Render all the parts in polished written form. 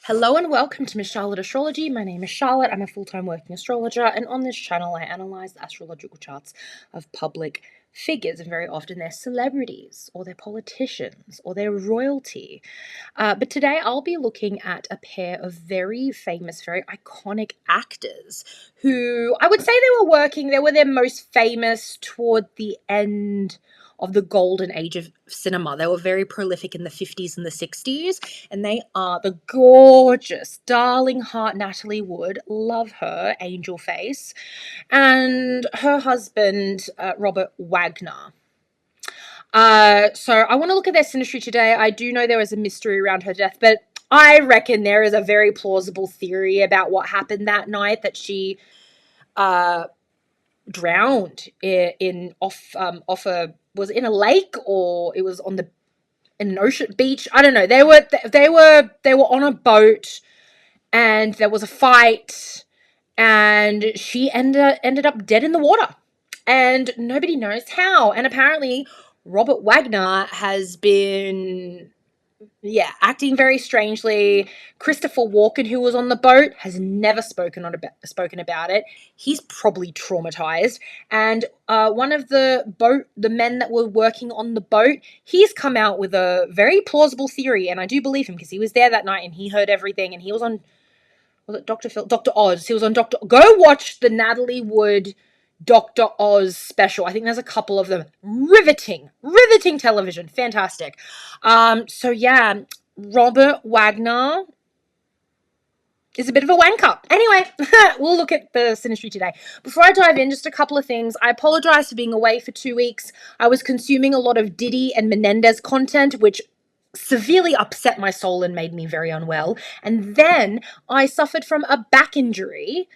Hello and welcome to Miss Charlotte Astrology. My name is Charlotte. I'm a full-time working astrologer, and on this channel I analyze the astrological charts of public figures, and very often they're celebrities or they're politicians or they're royalty. But today I'll be looking at a pair of very famous, very iconic actors who I would say they were their most famous toward the end of the golden age of cinema. They were very prolific in the 50s and the 60s, and they are the gorgeous, darling heart Natalie Wood, love her, angel face, and her husband, Robert Wagner. So I want to look at their synastry today. I do know there was a mystery around her death, but I reckon there is a very plausible theory about what happened that night, that she drowned was it in a lake, or it was in an ocean beach. I don't know. They were on a boat, and there was a fight, and she ended up dead in the water, and nobody knows how. And apparently, Robert Wagner has been acting very strangely. Christopher Walken, who was on the boat, has never spoken about it. He's probably traumatized. And one of the men that were working on the boat, he's come out with a very plausible theory, and I do believe him because he was there that night and he heard everything. And he was on, was it Dr. Oz? He was on Go watch the Natalie Wood Dr. Oz special. I think there's a couple of them. Riveting television. Fantastic. So yeah, Robert Wagner is a bit of a wanker. Anyway, we'll look at the synastry today. Before I dive in, just a couple of things. I apologize for being away for 2 weeks. I was consuming a lot of Diddy and Menendez content, which severely upset my soul and made me very unwell. And then I suffered from a back injury,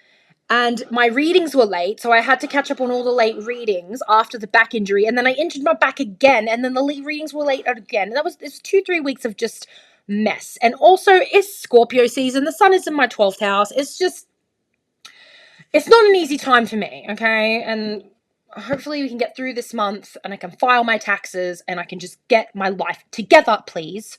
and my readings were late, so I had to catch up on all the late readings after the back injury. And then I injured my back again, and then the readings were late again. And it's 2-3 weeks of just mess. And also, it's Scorpio season. The sun is in my 12th house. It's not an easy time for me, okay? And hopefully we can get through this month, and I can file my taxes, and I can just get my life together, please.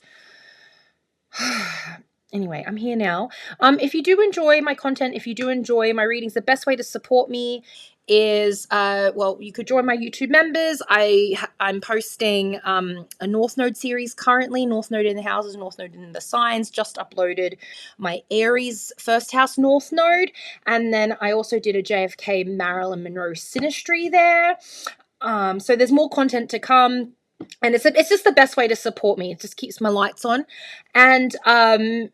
Anyway, I'm here now. If you do enjoy my content, if you do enjoy my readings, the best way to support me is, you could join my YouTube members. I'm posting a North Node series currently, North Node in the houses, North Node in the signs. Just uploaded my Aries first house North Node, and then I also did a JFK Marilyn Monroe synastry there. So there's more content to come. And it's just the best way to support me. It just keeps my lights on. And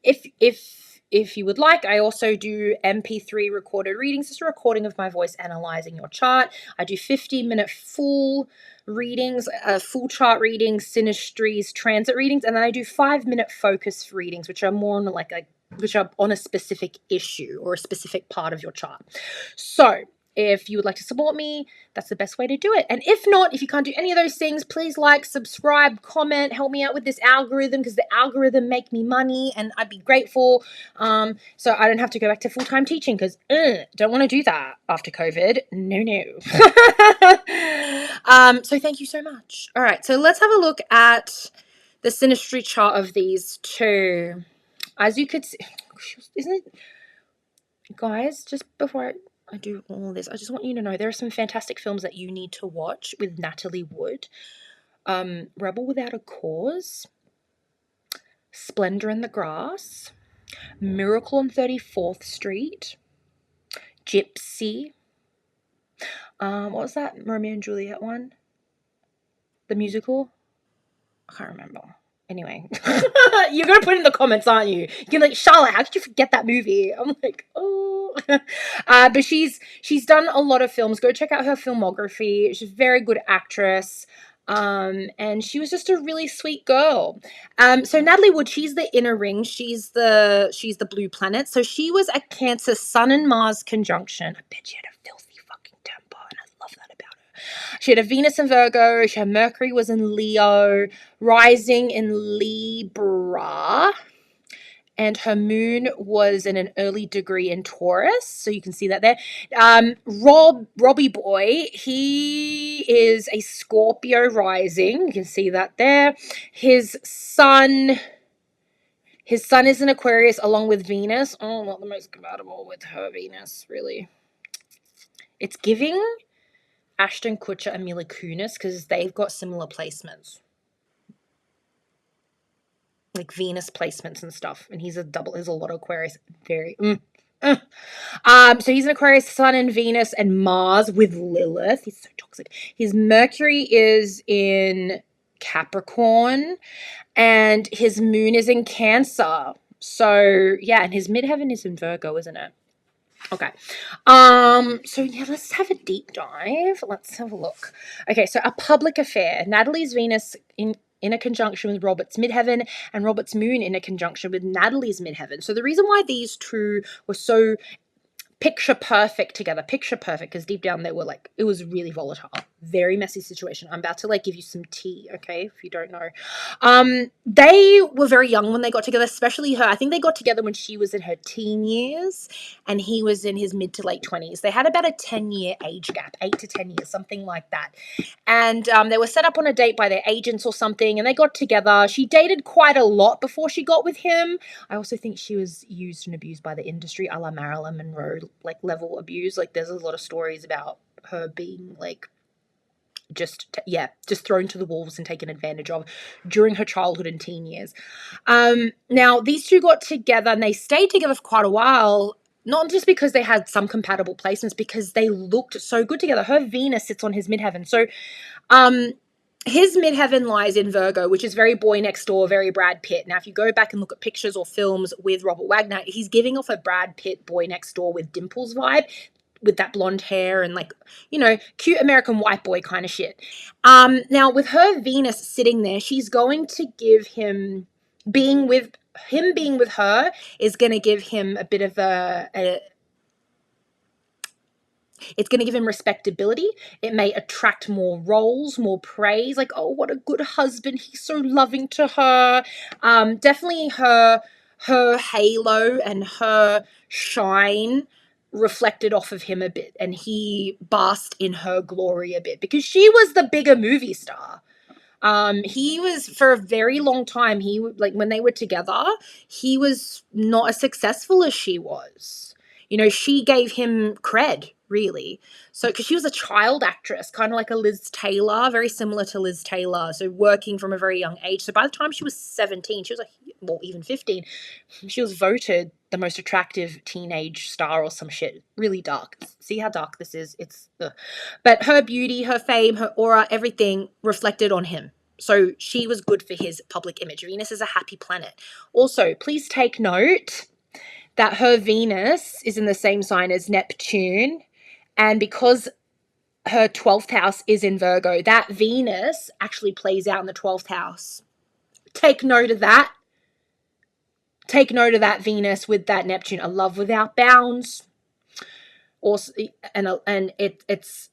if you would like, I also do MP3 recorded readings. Just a recording of my voice analyzing your chart. I do 15-minute full readings, full chart readings, synastries, transit readings, and then I do 5-minute focus readings, which are more on which are on a specific issue or a specific part of your chart. So if you would like to support me, that's the best way to do it. And if not, if you can't do any of those things, please like, subscribe, comment, help me out with this algorithm, because the algorithm make me money, and I'd be grateful. So I don't have to go back to full-time teaching, because don't want to do that after COVID. No. So thank you so much. All right, so let's have a look at the synastry chart of these two. As you could see, isn't it, guys, just before I do all this, I just want you to know there are some fantastic films that you need to watch with Natalie Wood. Rebel Without a Cause, Splendor in the Grass, Miracle on 34th Street, Gypsy. What was that Romeo and Juliet one? The musical? I can't remember. Anyway, you're going to put it in the comments, aren't you? You're like, Charlotte, how could you forget that movie? I'm like, oh. But she's done a lot of films. Go check out her filmography. She's a very good actress. And she was just a really sweet girl. So Natalie Wood, she's the inner ring. She's the blue planet. So she was a Cancer Sun and Mars conjunction. I bet she had a filthy fucking temper, and I love that about her. She had a Venus in Virgo. Her Mercury was in Leo, rising in Libra, and her moon was in an early degree in Taurus. So you can see that there. Robbie boy, he is a Scorpio rising. You can see that there. His sun His sun is in Aquarius along with Venus. Oh, not the most compatible with her Venus, really. It's giving Ashton Kutcher and Mila Kunis because they've got similar placements. Like Venus placements and stuff. And he's a lot of Aquarius. Very... So he's an Aquarius, Sun and Venus and Mars with Lilith. He's so toxic. His Mercury is in Capricorn and his moon is in Cancer. So yeah, and his midheaven is in Virgo, isn't it? Okay. So yeah, let's have a deep dive. Let's have a look. Okay, so a public affair. Natalie's Venus in a conjunction with Robert's midheaven and Robert's moon in a conjunction with Natalie's midheaven. So the reason why these two were so picture perfect together, because deep down they were like, it was really volatile, very messy situation. I'm about to like give you some tea, okay, if you don't know. They were very young when they got together, especially her. I think they got together when she was in her teen years and he was in his mid to late 20s. They had about a 10-year age gap, 8 to 10 years, something like that. And they were set up on a date by their agents or something, and they got together. She dated quite a lot before she got with him. I also think she was used and abused by the industry, a la Marilyn Monroe, like level abuse. Like there's a lot of stories about her being like just thrown to the wolves and taken advantage of during her childhood and teen years. Now these two got together and they stayed together for quite a while. Not just because they had some compatible placements, because they looked so good together. Her Venus sits on his midheaven. So his midheaven lies in Virgo, which is very boy next door, very Brad Pitt. Now, if you go back and look at pictures or films with Robert Wagner, he's giving off a Brad Pitt boy next door with dimples vibe, with that blonde hair and like, you know, cute American white boy kind of shit. Now, with her Venus sitting there, she's going to give him being with her is going to give him a bit of it's going to give him respectability. It may attract more roles, more praise. Like, oh, what a good husband. He's so loving to her. Definitely her halo and her shine reflected off of him a bit. And he basked in her glory a bit because she was the bigger movie star. He was, for a very long time, when they were together, he was not as successful as she was. You know, she gave him cred, really. So, because she was a child actress, kind of like a Liz Taylor, very similar to Liz Taylor. So, working from a very young age. So, by the time she was 17, she was even 15, she was voted the most attractive teenage star or some shit. Really dark. See how dark this is? But her beauty, her fame, her aura, everything reflected on him. So she was good for his public image. Venus is a happy planet. Also, please take note that her Venus is in the same sign as Neptune. And because her 12th house is in Virgo, that Venus actually plays out in the 12th house. Take note of that. Take note of that Venus with that Neptune. A love without bounds. Also, and it's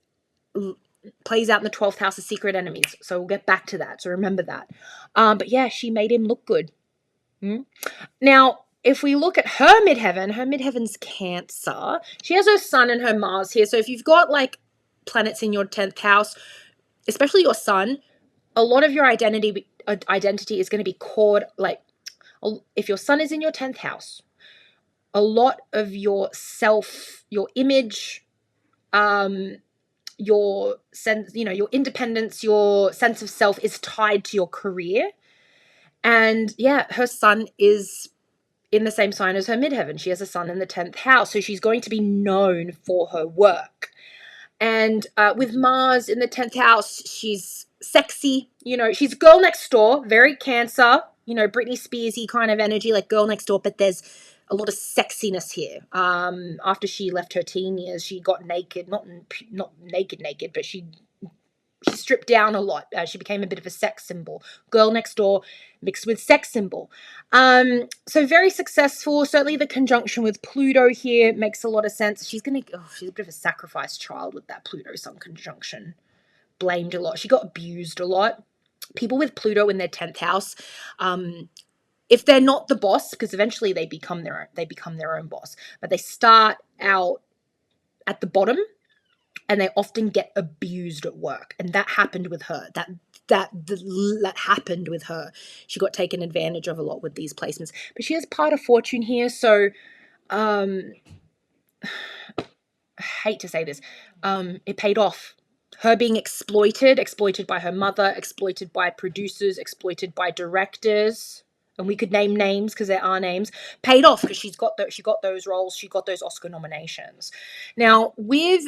plays out in the 12th house of secret enemies. So we'll get back to that. So remember that. But yeah, she made him look good. Now, if we look at her midheaven's Cancer. She has her Sun and her Mars here. So if you've got like planets in your 10th house, especially your Sun, a lot of your identity is going to be caught, like, if your Sun is in your 10th house, a lot of your self, your image, your sense, your independence, your sense of self is tied to your career. And yeah, her Sun is in the same sign as her midheaven. She has a Sun in the 10th house. So she's going to be known for her work. And with Mars in the 10th house, she's sexy. She's girl next door, very Cancer, Britney Spears-y kind of energy, like girl next door. But there's a lot of sexiness here. After she left her teen years, she got naked, not naked, but she stripped down a lot. She became a bit of a sex symbol. Girl next door mixed with sex symbol. So very successful. Certainly the conjunction with Pluto here makes a lot of sense. She's a bit of a sacrifice child with that Pluto-Sun conjunction. Blamed a lot. She got abused a lot. People with Pluto in their 10th house, if they're not the boss, because eventually they become their own boss, but they start out at the bottom and they often get abused at work. And that happened with her. that happened with her. She got taken advantage of a lot with these placements. But she has part of fortune here, so I hate to say this, it paid off. Her being exploited by her mother, exploited by producers, exploited by directors, and we could name names because there are names, paid off because she got those roles, she got those Oscar nominations. Now with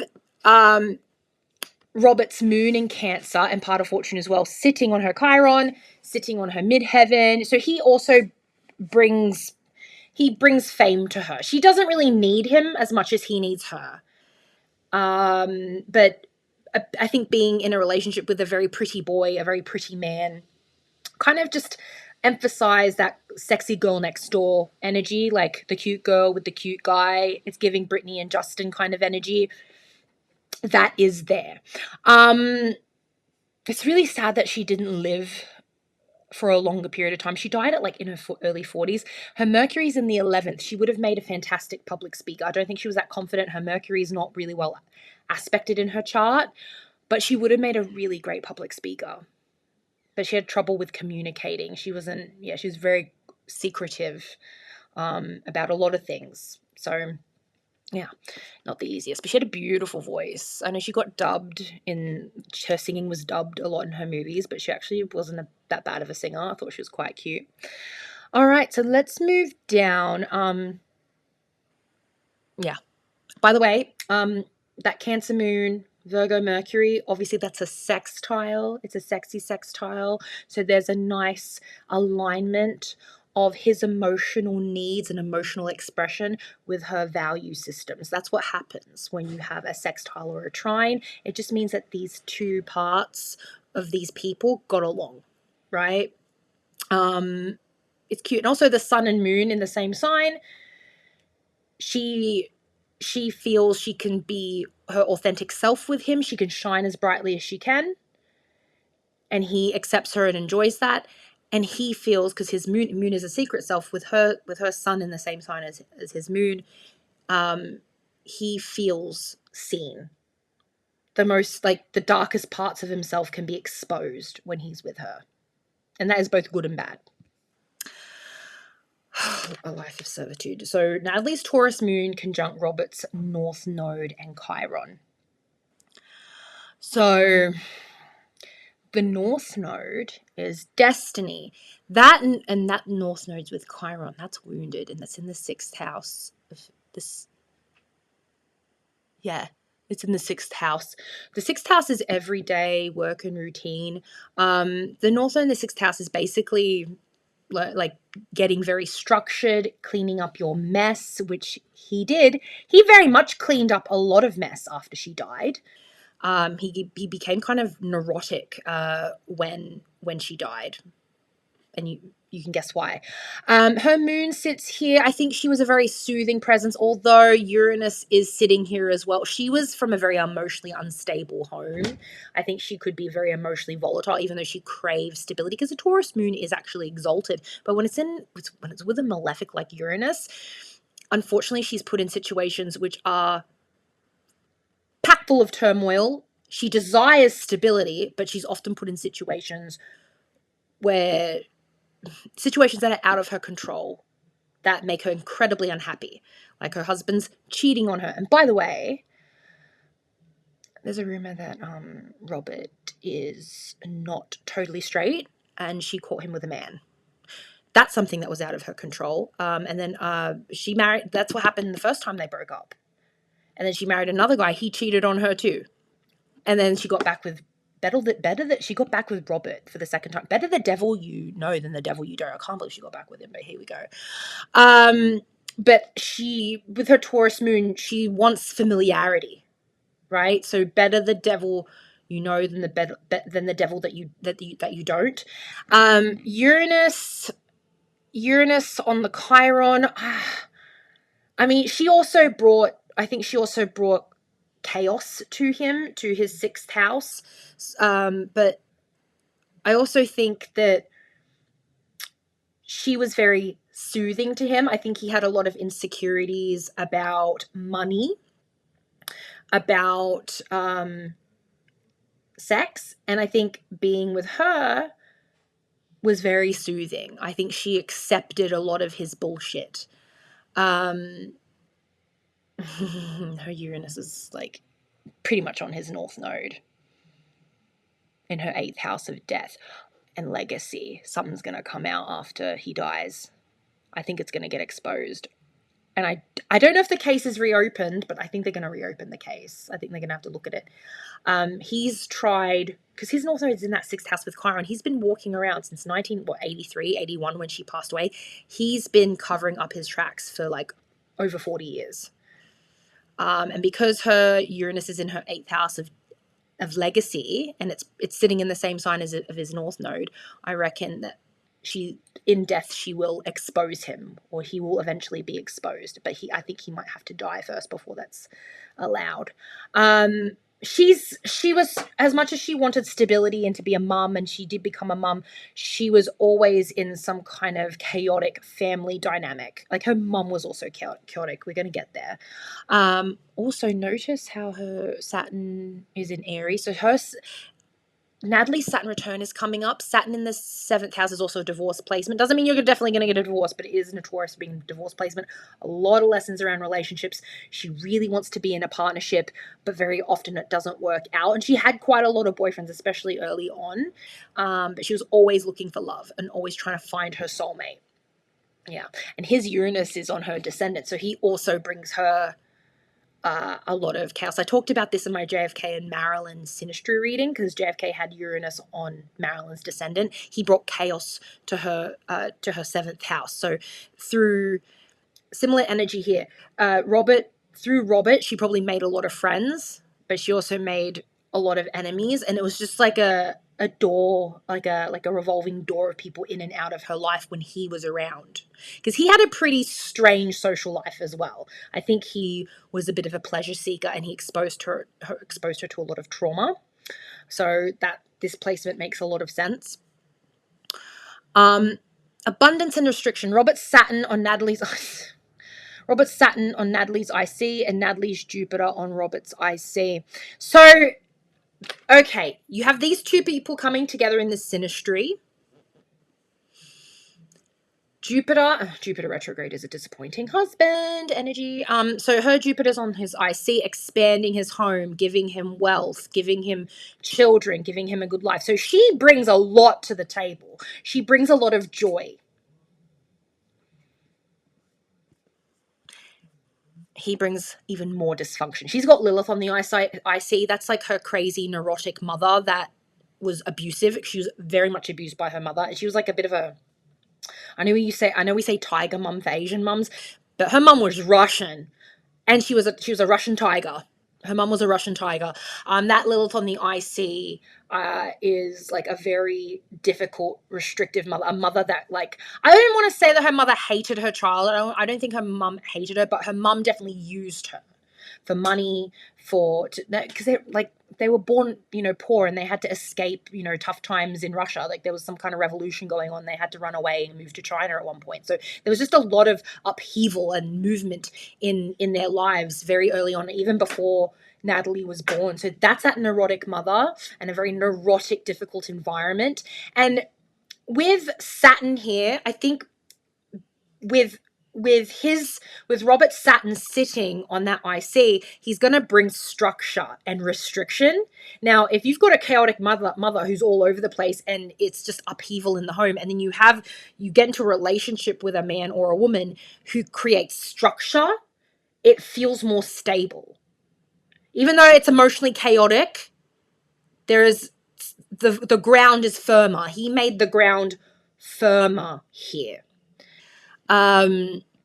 Robert's moon in Cancer and part of fortune as well, sitting on her Chiron, sitting on her midheaven, so he also brings fame to her. She doesn't really need him as much as he needs her. But I think being in a relationship with a very pretty boy, a very pretty man, kind of just emphasize that sexy girl next door energy, like the cute girl with the cute guy. It's giving Brittany and Justin kind of energy that is there. It's really sad that she didn't live for a longer period of time. She died at like in her early 40s. Her Mercury's in the 11th. She would have made a fantastic public speaker. I don't think she was that confident. Her Mercury is not really well aspected in her chart, but she would have made a really great public speaker. But she had trouble with communicating. She was very secretive about a lot of things. So yeah, not the easiest, but she had a beautiful voice. I know she got dubbed her singing was dubbed a lot in her movies, but she actually wasn't that bad of a singer. I thought she was quite cute. All right, so let's move down. Yeah. By the way, that Cancer moon, Virgo Mercury, obviously that's a sextile. It's a sexy sextile. So there's a nice alignment of his emotional needs and emotional expression with her value systems. That's what happens when you have a sextile or a trine. It just means that these two parts of these people got along, right? It's cute. And also the sun and moon in the same sign. She feels she can be her authentic self with him. She can shine as brightly as she can. And he accepts her and enjoys that. And he feels, because his moon is a secret self with her sun in the same sign as his moon, he feels seen. The darkest parts of himself can be exposed when he's with her. And that is both good and bad. A life of servitude. So Natalie's Taurus moon conjunct Robert's North Node and Chiron. So the North Node is destiny. That North Node's with Chiron. That's wounded, and that's in the 6th house of this. Yeah, it's in the 6th house. The 6th house is everyday work and routine. The North Node in the 6th house is basically like getting very structured, cleaning up your mess, which he did. He very much cleaned up a lot of mess after she died. He became kind of neurotic when she died, and you can guess why. Her moon sits here. I think she was a very soothing presence, although Uranus is sitting here as well. She was from a very emotionally unstable home. I think she could be very emotionally volatile, even though she craves stability, because the Taurus moon is actually exalted. But when it's with a malefic like Uranus, unfortunately, she's put in situations which are packed full of turmoil. She desires stability, but she's often put in situations that are out of her control that make her incredibly unhappy. Like her husband's cheating on her. And by the way, there's a rumor that Robert is not totally straight and she caught him with a man. That's something that was out of her control. And then she married, that's what happened the first time they broke up. And then she married another guy. He cheated on her too. And then she got back with she got back with Robert for the second time. Better the devil you know than the devil you don't. I can't believe she got back with him, but here we go. But she, with her Taurus moon, she wants familiarity, right? So better the devil you know than the devil that you don't. Uranus on the Chiron. I mean, I think she also brought chaos to him, to his 6th house. But I also think that she was very soothing to him. I think he had a lot of insecurities about money, about sex, and I think being with her was very soothing. I think she accepted a lot of his bullshit. Her Uranus is like pretty much on his north node in her 8th house of death and legacy. Something's going to come out after he dies. I think it's going to get exposed. And I don't know if the case is reopened, but I think they're going to reopen the case. I think they're going to have to look at it. He's tried, because his north node is in that 6th house with Chiron. He's been walking around since 1983, 81 when she passed away. He's been covering up his tracks for like over 40 years. And because her Uranus is in her 8th house of legacy, and it's sitting in the same sign as of his north node, I reckon that in death she will expose him, or he will eventually be exposed. But I think he might have to die first before that's allowed. She was, as much as she wanted stability and to be a mum, and she did become a mum, she was always in some kind of chaotic family dynamic. Like her mum was also chaotic. We're going to get there. Also notice how her Saturn is in Aries. So Natalie's Saturn return is coming up. Saturn in the 7th house is also a divorce placement. Doesn't mean you're definitely going to get a divorce, but it is notorious for being a divorce placement. A lot of lessons around relationships. She really wants to be in a partnership, but very often it doesn't work out. And she had quite a lot of boyfriends, especially early on. But she was always looking for love and always trying to find her soulmate. Yeah. And his Uranus is on her descendant, so he also brings her a lot of chaos. I talked about this in my JFK and Marilyn Synastry reading, because JFK had Uranus on Marilyn's descendant. He brought chaos to her 7th house. So through similar energy here, Robert, she probably made a lot of friends, but she also made a lot of enemies, and it was just like a door, like a revolving door of people in and out of her life when he was around, because he had a pretty strange social life as well. I think he was a bit of a pleasure seeker, and he exposed her to a lot of trauma. So that this placement makes a lot of sense. Abundance and restriction. Robert Saturn on Natalie's IC, and Natalie's Jupiter on Robert's IC. So, okay, you have these two people coming together in the synastry. Jupiter retrograde is a disappointing husband energy. So her Jupiter's on his IC, expanding his home, giving him wealth, giving him children, giving him a good life. So she brings a lot to the table. She brings a lot of joy. He brings even more dysfunction. She's got Lilith on the IC. That's like her crazy neurotic mother that was abusive. She was very much abused by her mother. She was like a bit of a, I know we say tiger mum for Asian mums, but her mum was Russian, and she was a Russian tiger. Her mum was a Russian tiger. That Lilith on the IC is like a very difficult, restrictive mother. A mother that, like, I don't want to say that her mother hated her child. I don't think her mum hated her, but her mum definitely used her for money, because they were born, poor, and they had to escape, tough times in Russia. Like there was some kind of revolution going on. They had to run away and move to China at one point. So there was just a lot of upheaval and movement in their lives very early on, even before Natalie was born. So that's that neurotic mother and a very neurotic, difficult environment. And with Saturn here, I think with Robert Saturn sitting on that IC, he's going to bring structure and restriction. Now, if you've got a chaotic mother who's all over the place and it's just upheaval in the home, and then you get into a relationship with a man or a woman who creates structure, it feels more stable. Even though it's emotionally chaotic, there is the ground is firmer. He made the ground firmer here.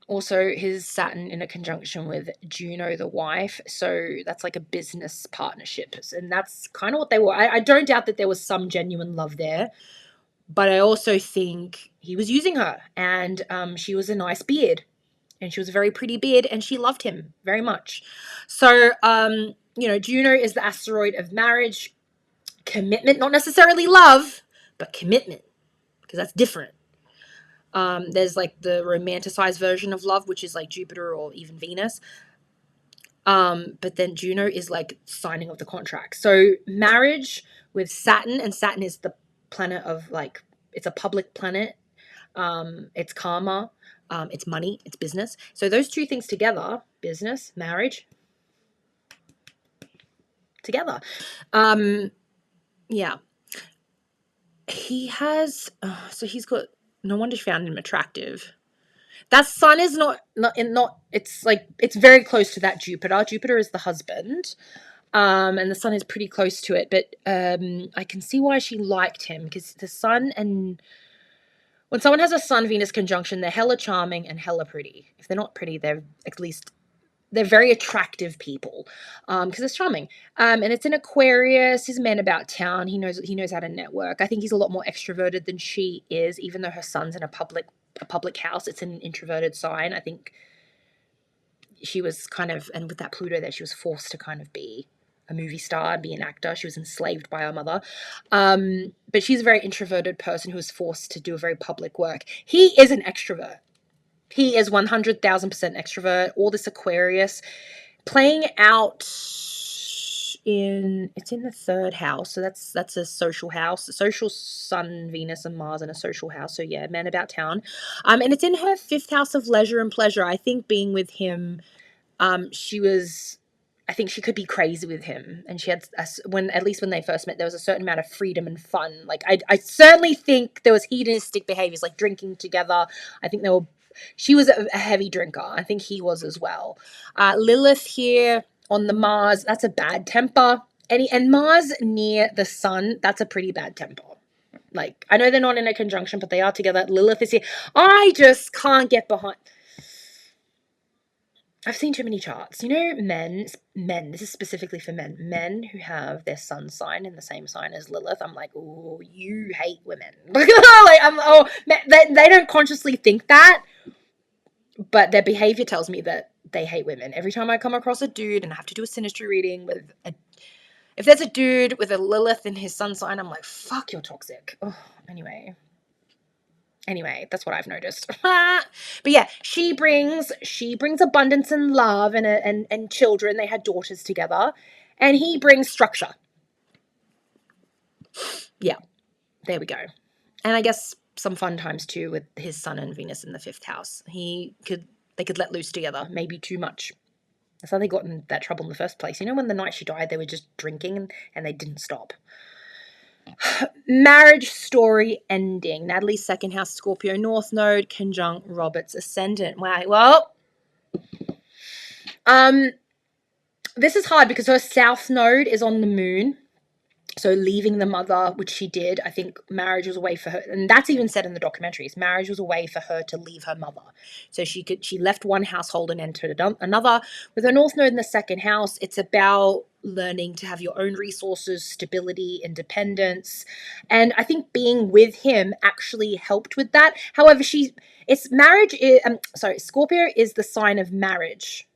Also his Saturn in a conjunction with Juno, the wife. So that's like a business partnership. And that's kind of what they were. I don't doubt that there was some genuine love there, but I also think he was using her, and she was a nice beard, and she was a very pretty beard, and she loved him very much. So, Juno is the asteroid of marriage, commitment, not necessarily love, but commitment, because that's different. There's like the romanticized version of love, which is like Jupiter or even Venus. But then Juno is like signing of the contract. So marriage with Saturn, and Saturn is the planet of like, it's a public planet. It's karma, it's money, it's business. So those two things together, business, marriage, together. Yeah. He has, so he's got, no wonder she found him attractive. That sun is not, it's like, it's very close to that Jupiter. Jupiter is the husband. And the sun is pretty close to it, but I can see why she liked him, because the sun, and when someone has a sun Venus conjunction, they're hella charming and hella pretty. If they're not pretty, they're at least, they're very attractive people, because it's charming. And it's in Aquarius. He's a man about town. He knows how to network. I think he's a lot more extroverted than she is, even though her son's in a public house. It's an introverted sign. I think she was kind of, and with that Pluto there, she was forced to kind of be a movie star, be an actor. She was enslaved by her mother. But she's a very introverted person who was forced to do a very public work. He is an extrovert. He is 100,000% extrovert. All this Aquarius playing out it's in the third house. So that's a social house, a social sun, Venus and Mars in a social house. So yeah, man about town. And it's in her fifth house of leisure and pleasure. I think being with him, I think she could be crazy with him, and she had, at least when they first met, there was a certain amount of freedom and fun. Like I certainly think there was hedonistic behaviors, like drinking together. I think she was a heavy drinker. I think he was as well. Lilith here on the Mars, that's a bad temper. And Mars near the sun, that's a pretty bad temper. Like, I know they're not in a conjunction, but they are together. Lilith is here. I just can't get behind. I've seen too many charts. You know, men, this is specifically for men who have their sun sign in the same sign as Lilith. I'm like, oh, you hate women. They don't consciously think that, but their behavior tells me that they hate women. Every time I come across a dude and I have to do a Synastry reading if there's a dude with a Lilith in his sun sign, I'm like, fuck, you're toxic. Oh, anyway, that's what I've noticed. But yeah, she brings abundance and love and children. They had daughters together, and he brings structure. Yeah, there we go. And I guess some fun times too with his sun and Venus in the fifth house. They could let loose together, maybe too much. That's how they got in that trouble in the first place. You know, when the night she died, they were just drinking and they didn't stop. Marriage story ending. Natalie's second house, Scorpio North Node, conjunct Robert's ascendant. Wow. Well, this is hard because her South Node is on the Moon. So leaving the mother, which she did, I think marriage was a way for her, and that's even said in the documentaries, marriage was a way for her to leave her mother. So she left one household and entered another. With her North Node in the second house, it's about learning to have your own resources, stability, independence. And I think being with him actually helped with that. However, Scorpio is the sign of marriage.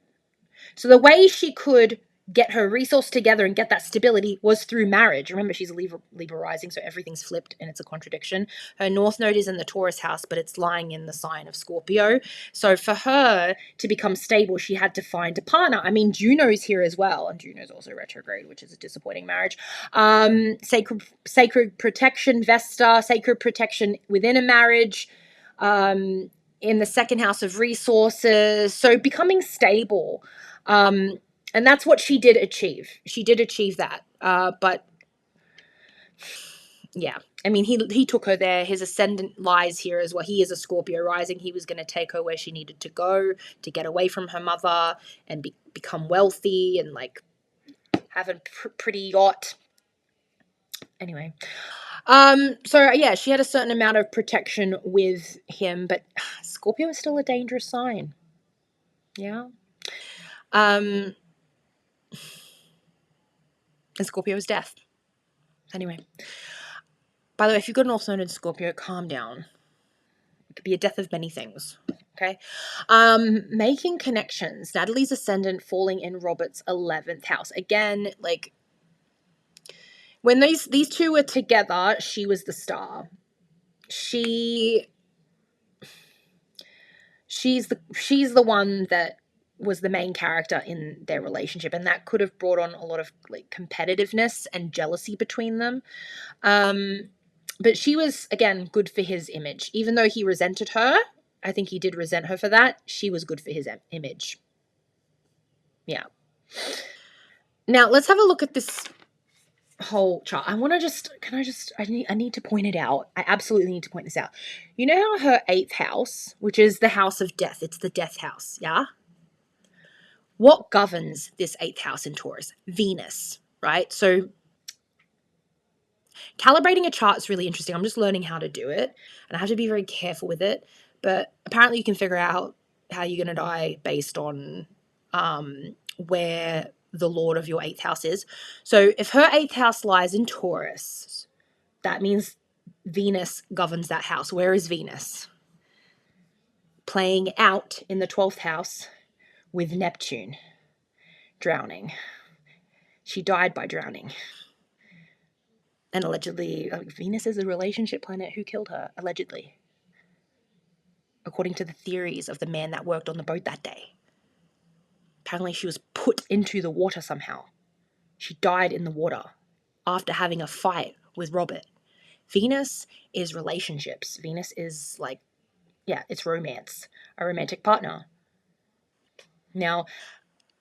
So the way she could get her resource together and get that stability was through marriage. Remember, she's a Libra rising, so everything's flipped and it's a contradiction. Her North Node is in the Taurus house, but it's lying in the sign of Scorpio. So for her to become stable, she had to find a partner. I mean, Juno's here as well, and Juno's also retrograde, which is a disappointing marriage. Sacred protection, Vesta, sacred protection within a marriage. In the second house of resources. So becoming stable. And that's what she did achieve. She did achieve that. But yeah, I mean, he took her there. His ascendant lies here as well. He is a Scorpio rising. He was going to take her where she needed to go to get away from her mother and become wealthy and like have a pretty yacht. Anyway. So yeah, she had a certain amount of protection with him, but Scorpio is still a dangerous sign. Yeah. And Scorpio is death. Anyway. By the way, if you've got an North Node in Scorpio, calm down. It could be a death of many things. Okay. Making connections. Natalie's ascendant falling in Robert's 11th house. Again, like when these two were together, she was the star. She's the one that was the main character in their relationship, and that could have brought on a lot of like competitiveness and jealousy between them. But she was, again, good for his image. Even though he resented her, I think he did resent her for that, she was good for his image. Yeah. Now let's have a look at this whole chart. I need to point it out. I absolutely need to point this out. You know how her 8th house, which is the house of death, it's the death house, yeah? What governs this 8th house in Taurus? Venus, right? So calibrating a chart is really interesting. I'm just learning how to do it, and I have to be very careful with it. But apparently you can figure out how you're going to die based on where the lord of your 8th house is. So if her 8th house lies in Taurus, that means Venus governs that house. Where is Venus? Playing out in the 12th house with Neptune. Drowning. She died by drowning. And allegedly, Venus is a relationship planet. Who killed her? Allegedly. According to the theories of the man that worked on the boat that day. Apparently she was put into the water somehow. She died in the water after having a fight with Robert. Venus is relationships. Venus is like, yeah, it's romance. A romantic partner. Now,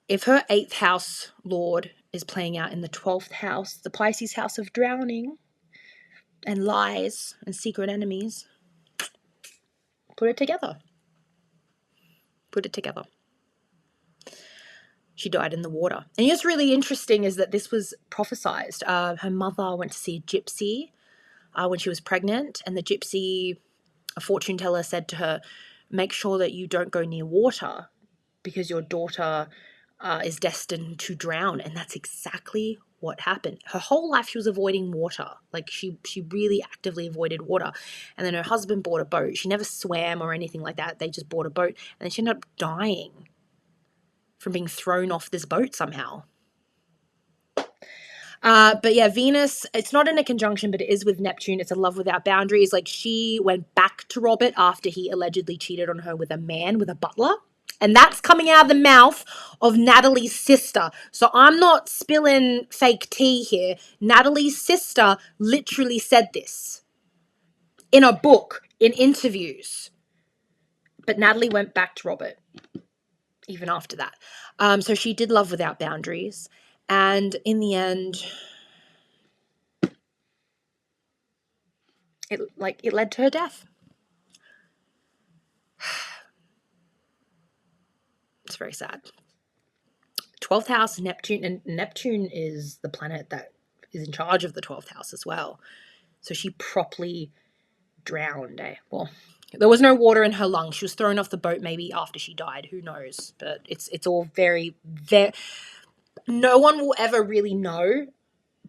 if her 8th house lord is playing out in the 12th house, the Pisces house of drowning and lies and secret enemies, put it together. Put it together. She died in the water. And what's really interesting is that this was prophesized. Her mother went to see a gypsy when she was pregnant, and the gypsy, a fortune teller, said to her, make sure that you don't go near water because your daughter is destined to drown. And that's exactly what happened. Her whole life she was avoiding water. Like she really actively avoided water. And then her husband bought a boat. She never swam or anything like that. They just bought a boat. And then she ended up dying from being thrown off this boat somehow. But yeah, Venus, it's not in a conjunction, but it is with Neptune. It's a love without boundaries. Like she went back to Robert after he allegedly cheated on her with a man, with a butler. And that's coming out of the mouth of Natalie's sister. So I'm not spilling fake tea here. Natalie's sister literally said this in a book, in interviews. But Natalie went back to Robert even after that. So she did love without boundaries. And in the end, it led to her death. It's very sad. 12th house, Neptune, and Neptune is the planet that is in charge of the 12th house as well. So she properly drowned. Well, there was no water in her lungs. She was thrown off the boat maybe after she died. Who knows? But it's all very, very... No one will ever really know.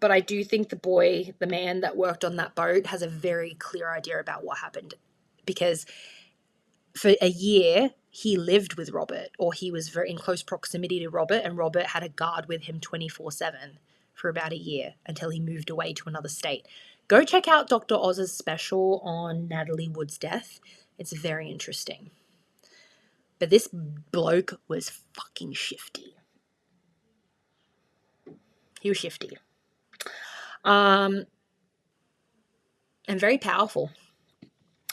But I do think the man that worked on that boat, has a very clear idea about what happened. Because for a year, he lived with Robert, or he was very in close proximity to Robert, and Robert had a guard with him 24/7 for about a year until he moved away to another state. Go check out Dr. Oz's special on Natalie Wood's death. It's very interesting. But this bloke was fucking shifty. He was shifty. And very powerful.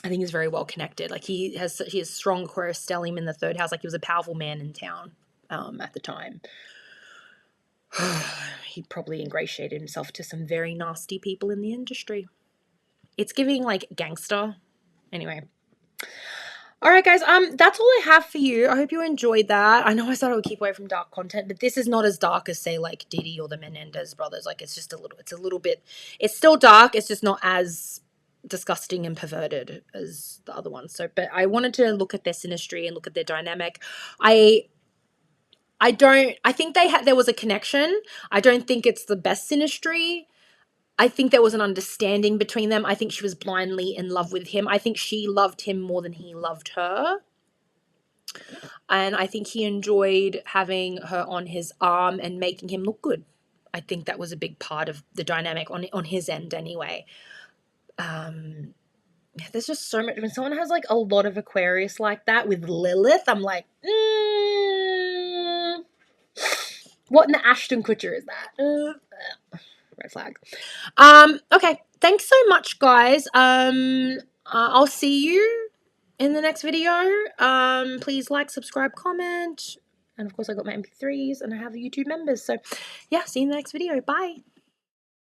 I think he's very well connected. Like he has strong Aquarius stellium in the 3rd house. Like he was a powerful man in town at the time. He probably ingratiated himself to some very nasty people in the industry. It's giving like gangster. Anyway. All right, guys. That's all I have for you. I hope you enjoyed that. I know I said I would keep away from dark content, but this is not as dark as, say, like Diddy or the Menendez brothers. Like it's still dark. It's just not as disgusting and perverted as the other ones. So, but I wanted to look at their synastry and look at their dynamic. I think there was a connection. I don't think it's the best synastry. I think there was an understanding between them. I think she was blindly in love with him. I think she loved him more than he loved her. And I think he enjoyed having her on his arm and making him look good. I think that was a big part of the dynamic on his end anyway. There's just so much. When someone has like a lot of Aquarius like that with Lilith, I'm like, What in the Ashton Kutcher is that? Red flag. Okay. Thanks so much, guys. I'll see you in the next video. Please like, subscribe, comment. And of course, I got my MP3s and I have the YouTube members. So, yeah, see you in the next video. Bye.